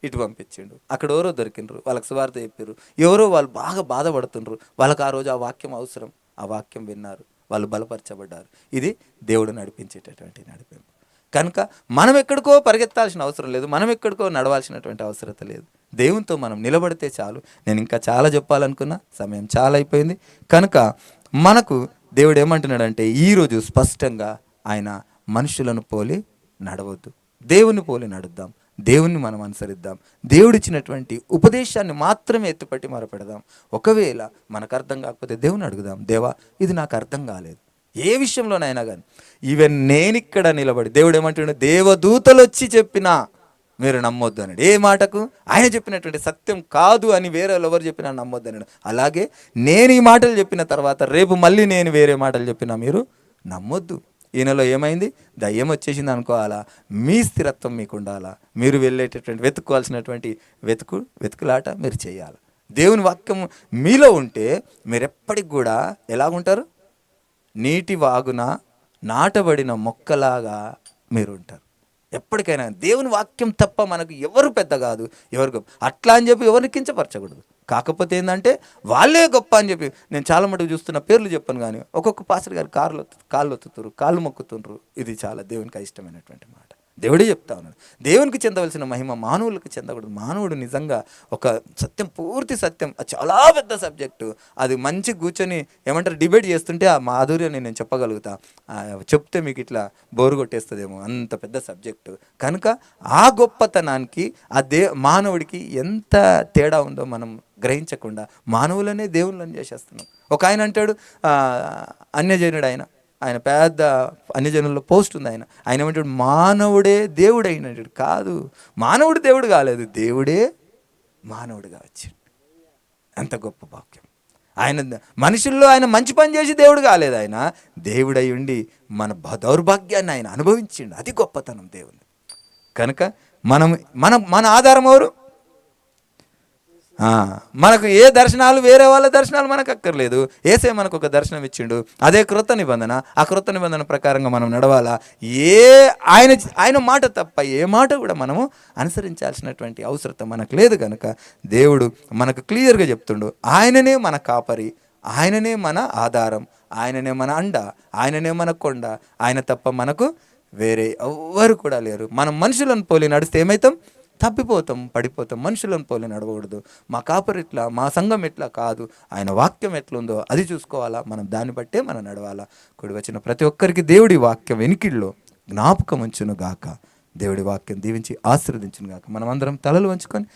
ఇటు పంపించిండు. అక్కడ ఎవరో దొరికిండ్రు, వాళ్ళకి సువార్త చెప్పారు, ఎవరో వాళ్ళు బాగా బాధపడుతుండ్రు, వాళ్ళకి ఆ రోజు ఆ వాక్యం అవసరం, ఆ వాక్యం విన్నారు, వాళ్ళు బలపరచబడ్డారు. ఇది దేవుడు నడిపించేటటువంటి నడిపింపు. కనుక మనం ఎక్కడికో పరిగెత్తాల్సిన అవసరం లేదు, మనం ఎక్కడికో నడవాల్సినటువంటి అవసరత లేదు. దేవునితో మనం నిలబడితే చాలు. నేను ఇంకా చాలా చెప్పాలనుకున్నా, సమయం చాలా అయిపోయింది. కనుక మనకు దేవుడు ఏమంటున్నాడంటే ఈరోజు స్పష్టంగా ఆయన మనుషులను పోలి నడవద్దు, దేవుని పోలి నడుద్దాం, దేవుణ్ణి మనం అనుసరిద్దాం, దేవుడిచ్చినటువంటి ఉపదేశాన్ని మాత్రమే ఎత్తుపట్టి మొరపెడదాం. ఒకవేళ మనకు అర్థం కాకపోతే దేవుని అడుగుదాం, దేవా ఇది నాకు అర్థం కాలేదు, ఏ విషయంలోనైనా కానీ. ఈవెన్ నేను ఇక్కడ నిలబడి దేవుడు ఏమంటున్నాడు, దేవదూతలు వచ్చి చెప్పినా మీరు నమ్మొద్దు అన్నాడు. ఏ మాటకు? ఆయన చెప్పినటువంటి సత్యం కాదు అని వేరే ఎవరు చెప్పినా నమ్మొద్దు అన్నాడు. అలాగే నేను ఈ మాటలు చెప్పిన తర్వాత రేపు మళ్ళీ నేను వేరే మాటలు చెప్పినా మీరు నమ్మొద్దు. ఈయనలో ఏమైంది? దయ్యం వచ్చేసింది అనుకోవాలా? మీ స్థిరత్వం మీకు ఉండాలా? మీరు వెళ్ళేటటువంటి వెతుక్కోవాల్సినటువంటి వెతుకులాట మీరు చేయాలి. దేవుని వాక్యం మీలో ఉంటే మీరు ఎప్పటికి కూడా ఎలాగుంటారు? నీటి వాగున నాటబడిన మొక్కలాగా మీరు ఉంటారు. ఎప్పటికైనా దేవుని వాక్యం తప్ప మనకు ఎవరు పెద్ద కాదు, ఎవరు గొప్ప అట్లా అని చెప్పి ఎవరిని కించపరచకూడదు. కాకపోతే ఏంటంటే వాళ్ళే గొప్ప అని చెప్పి నేను చాలా మటుకు చూస్తున్న పేర్లు చెప్పాను, కానీ ఒక్కొక్క పాస్టర్ గారు కాళ్ళు ఒత్తుతున్నారు, కాళ్ళు మొక్కుతుండ్రు. ఇది చాలా దేవునికి ఇష్టమైనటువంటి మాట. దేవుడే చెప్తా ఉన్నాడు, దేవునికి చెందవలసిన మహిమ మానవులకు చెందకూడదు. మానవుడు నిజంగా ఒక సత్యం, పూర్తి సత్యం, చాలా పెద్ద సబ్జెక్టు. అది మంచి కూర్చొని ఏమంటారు డిబేట్ చేస్తుంటే ఆ మాధుర్యాన్ని నేను చెప్పగలుగుతా, చెప్తే మీకు ఇట్లా బోరు కొట్టేస్తుందేమో, అంత పెద్ద సబ్జెక్టు. కనుక ఆ గొప్పతనానికి ఆ మానవుడికి ఎంత తేడా ఉందో మనం గ్రహించకుండా మానవులనే దేవుళ్ళని చేసేస్తున్నాం. ఒక ఆయన అంటాడు, అన్యజనుడు ఆయన పెద్ద అన్యజనుల్లో పోస్ట్ ఉంది, ఆయన ఏమంటాడు, మానవుడే దేవుడు అయినాడు. కాదు, మానవుడు దేవుడు కాలేదు, దేవుడే మానవుడిగా వచ్చాడు. అంత గొప్ప వాక్యం. ఆయన మనుషుల్లో ఆయన మంచి పని చేసి దేవుడు కాలేదు, ఆయన దేవుడై ఉండి మన దౌర్భాగ్యాన్ని ఆయన అనుభవించిండు. అది గొప్పతనం దేవుని. కనుక మన ఆధారం ఎవరు? ఆ, మనకు ఏ దర్శనాలు, వేరే వాళ్ళ దర్శనాలు మనకు అక్కర్లేదు. ఏసే మనకు ఒక దర్శనం ఇచ్చిండు, అదే క్రొత్త నిబంధన. ఆ క్రొత్త నిబంధన ప్రకారంగా మనం నడవాలా. ఏ ఆయన ఆయన మాట తప్ప ఏ మాట కూడా మనము అనుసరించాల్సినటువంటి అవసరం మనకు లేదు కనుక దేవుడు మనకు క్లియర్గా చెప్తుండు, ఆయననే మన కాపరి, ఆయననే మన ఆధారం, ఆయననే మన అండ, ఆయననే మన కొండ. ఆయన తప్ప మనకు వేరే ఎవ్వరు కూడా లేరు. మనం మనుషులను పోలి నడిస్తే ఏమవుతాం? తప్పిపోతాం, పడిపోతాం. మనుషులను పోలి నడవకూడదు. మా కాపరి ఇట్లా, మా సంఘం ఎట్లా కాదు, ఆయన వాక్యం ఎట్లుందో అది చూసుకోవాలా. మనం దాన్ని బట్టే మనం నడవాలా. కూడి వచ్చిన ప్రతి ఒక్కరికి దేవుడి వాక్యం వెనికిల్లో జ్ఞాపకం ఉంచును గాక. దేవుడి వాక్యం దీవించి ఆశీర్వదించును గాక. మనం అందరం తలలు వంచుకొని